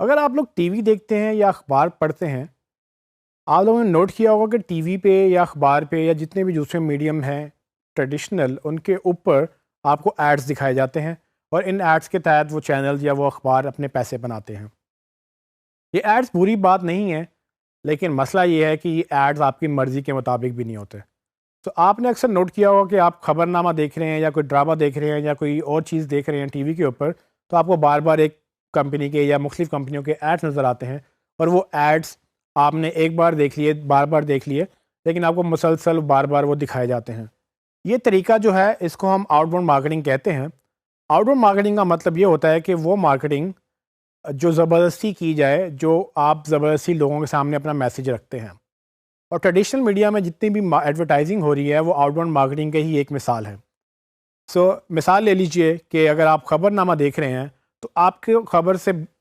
अगर आप लोग टीवी देखते हैं या अखबार पढ़ते हैं, आप लोगों ने नोट किया होगा कि टीवी पे या अखबार पे या जितने भी दूसरे मीडियम हैं ट्रेडिशनल, उनके ऊपर आपको एड्स दिखाए जाते हैं और इन एड्स के तहत वो चैनल या वो अखबार अपने पैसे बनाते हैं। ये एड्स बुरी बात नहीं है, लेकिन मसला ये है कि ये एड्स आपकी मर्ज़ी के मुताबिक भी नहीं होते। तो आपने अक्सर नोट किया होगा कि आप खबरनामा देख रहे हैं या कोई ड्रामा देख रहे हैं या कोई और चीज़ देख रहे हैं टीवी के ऊपर, तो आपको बार बार एक कंपनी के या मुख्तलिफ़ कंपनियों के एड्स नज़र आते हैं और वो एड्स आपने एक बार देख लिए, बार बार देख लिए, लेकिन आपको मुसलसल बार बार वो दिखाए जाते हैं। ये तरीका जो है इसको हम आउटबाउंड मार्केटिंग कहते हैं। आउटबाउंड मार्केटिंग का मतलब ये होता है कि वो मार्केटिंग जो ज़बरदस्ती की जाए, जो आप ज़बरदस्ती लोगों के सामने अपना मैसेज रखते हैं। और ट्रेडिशनल मीडिया में जितनी भी एडवर्टाइजिंग हो रही है वो आउटबाउंड मार्केटिंग की ही एक मिसाल है। मिसाल ले लीजिए कि अगर आप खबरनामा देख रहे हैं तो आपके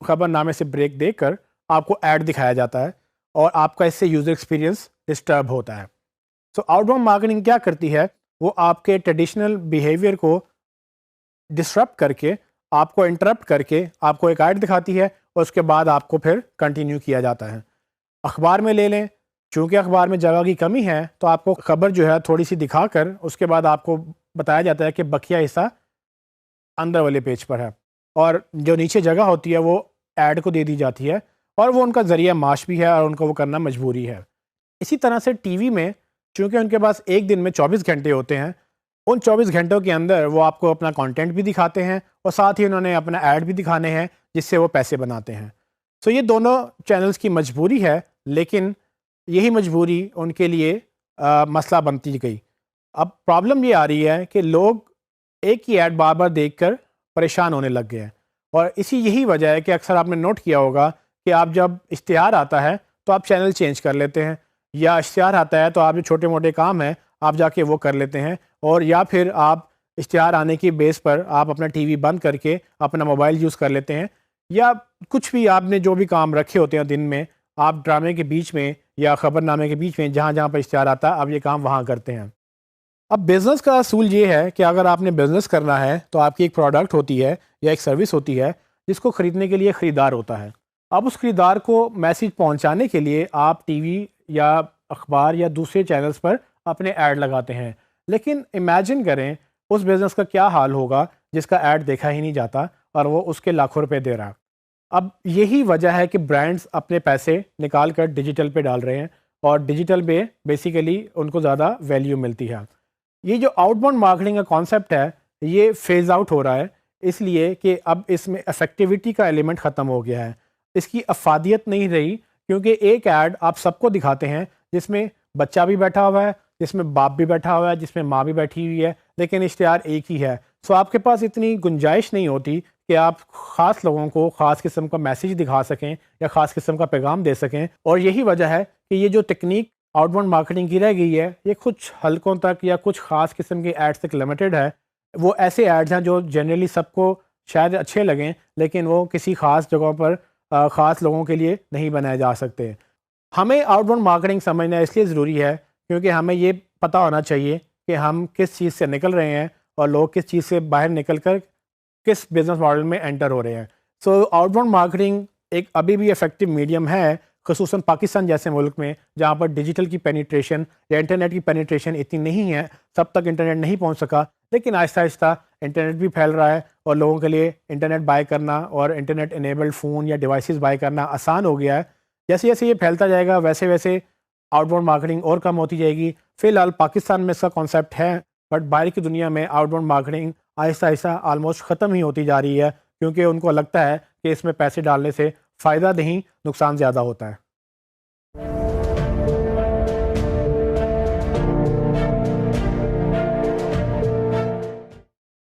खबरनामे से ब्रेक देकर आपको ऐड दिखाया जाता है और आपका इससे यूज़र एक्सपीरियंस डिस्टर्ब होता है। आउटबाउंड मार्केटिंग क्या करती है, वो आपके ट्रेडिशनल बिहेवियर को डिसरप्ट करके, आपको इंटरप्ट करके आपको एक ऐड दिखाती है और उसके बाद आपको फिर कंटिन्यू किया जाता है। अखबार में ले लें, चूँकि अखबार में जगह की कमी है तो आपको खबर जो है थोड़ी सी दिखाकर उसके बाद आपको बताया जाता है कि बकिया हिस्सा अंदर वाले पेज पर है और जो नीचे जगह होती है वो ऐड को दे दी जाती है और वो उनका ज़रिया माश भी है और उनको वो करना मजबूरी है। इसी तरह से टीवी में, चूँकि उनके पास एक दिन में 24 घंटे होते हैं, उन 24 घंटों के अंदर वो आपको अपना कंटेंट भी दिखाते हैं और साथ ही उन्होंने अपना ऐड भी दिखाने हैं जिससे वो पैसे बनाते हैं। ये दोनों चैनल्स की मजबूरी है, लेकिन यही मजबूरी उनके लिए मसला बनती गई। अब प्रॉब्लम ये आ रही है कि लोग एक ही ऐड बार बार देखकर परेशान होने लग गए हैं और यही वजह है कि अक्सर आपने नोट किया होगा कि आप जब इश्तिहार आता है तो आप चैनल चेंज कर लेते हैं, या इश्तिहार आता है तो आप जो छोटे मोटे काम हैं आप जाके वो कर लेते हैं, और या फिर आप इश्तिहार आने की बेस पर आप अपना टीवी बंद करके अपना मोबाइल यूज़ कर लेते हैं, या कुछ भी आपने जो भी काम रखे होते हैं दिन में, आप ड्रामे के बीच में या ख़बरनामे के बीच में जहाँ जहाँ पर इश्तिहार आता है आप ये काम वहाँ करते हैं। अब बिज़नेस का असूल ये है कि अगर आपने बिज़नेस करना है तो आपकी एक प्रोडक्ट होती है या एक सर्विस होती है जिसको ख़रीदने के लिए ख़रीदार होता है। अब उस ख़रीदार को मैसेज पहुंचाने के लिए आप टीवी या अखबार या दूसरे चैनल्स पर अपने ऐड लगाते हैं, लेकिन इमेजिन करें उस बिज़नेस का क्या हाल होगा जिसका ऐड देखा ही नहीं जाता और वो उसके लाखों रुपए दे रहा। अब यही वजह है कि ब्रांड्स अपने पैसे निकाल कर डिजिटल पे डाल रहे हैं और डिजिटल पे बेसिकली उनको ज़्यादा वैल्यू मिलती है। ये जो आउटबाउंड मार्केटिंग का कॉन्सेप्ट है ये फेज़ आउट हो रहा है, इसलिए कि अब इसमें इफेक्टिविटी का एलिमेंट ख़त्म हो गया है, इसकी अफादियत नहीं रही, क्योंकि एक ऐड आप सबको दिखाते हैं जिसमें बच्चा भी बैठा हुआ है, जिसमें बाप भी बैठा हुआ है, जिसमें माँ भी बैठी हुई है, लेकिन इश्तिहार एक ही है। आपके पास इतनी गुंजाइश नहीं होती कि आप ख़ास लोगों को ख़ास किस्म का मैसेज दिखा सकें या ख़ास किस्म का पैगाम दे सकें, और यही वजह है कि ये जो टेक्निक आउटबाउंड मार्केटिंग की रह गई है ये कुछ हलकों तक या कुछ ख़ास किस्म के एड्स तक लिमिटेड है। वो ऐसे एड्स हैं जो जनरली सबको शायद अच्छे लगें, लेकिन वो किसी ख़ास जगहों पर ख़ास लोगों के लिए नहीं बनाए जा सकते। हमें आउटबाउंड मार्केटिंग समझना इसलिए ज़रूरी है क्योंकि हमें ये पता होना चाहिए कि हम किस चीज़ से निकल रहे हैं और लोग किस चीज़ से बाहर निकल कर किस बिज़नेस मॉडल में एंटर हो रहे हैं। आउटबाउंड मार्केटिंग एक अभी भी इफ़ेक्टिव मीडियम है, ख़ुसूसन पाकिस्तान जैसे मुल्क में जहाँ पर डिजिटल की पेनिट्रेशन या इंटरनेट की पेनिट्रेशन इतनी नहीं है, सब तक इंटरनेट नहीं पहुँच सका, लेकिन आहिस्ता आहिस्ता इंटरनेट भी फैल रहा है और लोगों के लिए इंटरनेट बाय करना और इंटरनेट इनेबल्ड फ़ोन या डिवाइसेस बाय करना आसान हो गया है। जैसे जैसे ये फैलता जाएगा वैसे वैसे आउटबाउंड मार्केटिंग और कम होती जाएगी। फ़िलहाल पाकिस्तान में इसका कॉन्सेप्ट है, बट बाहर की दुनिया में outbound marketing Aahista Aahista almost ख़त्म ही होती जा रही है, क्योंकि उनको लगता है कि इसमें पैसे डालने से फ़ायदा नहीं नुकसान ज़्यादा होता है।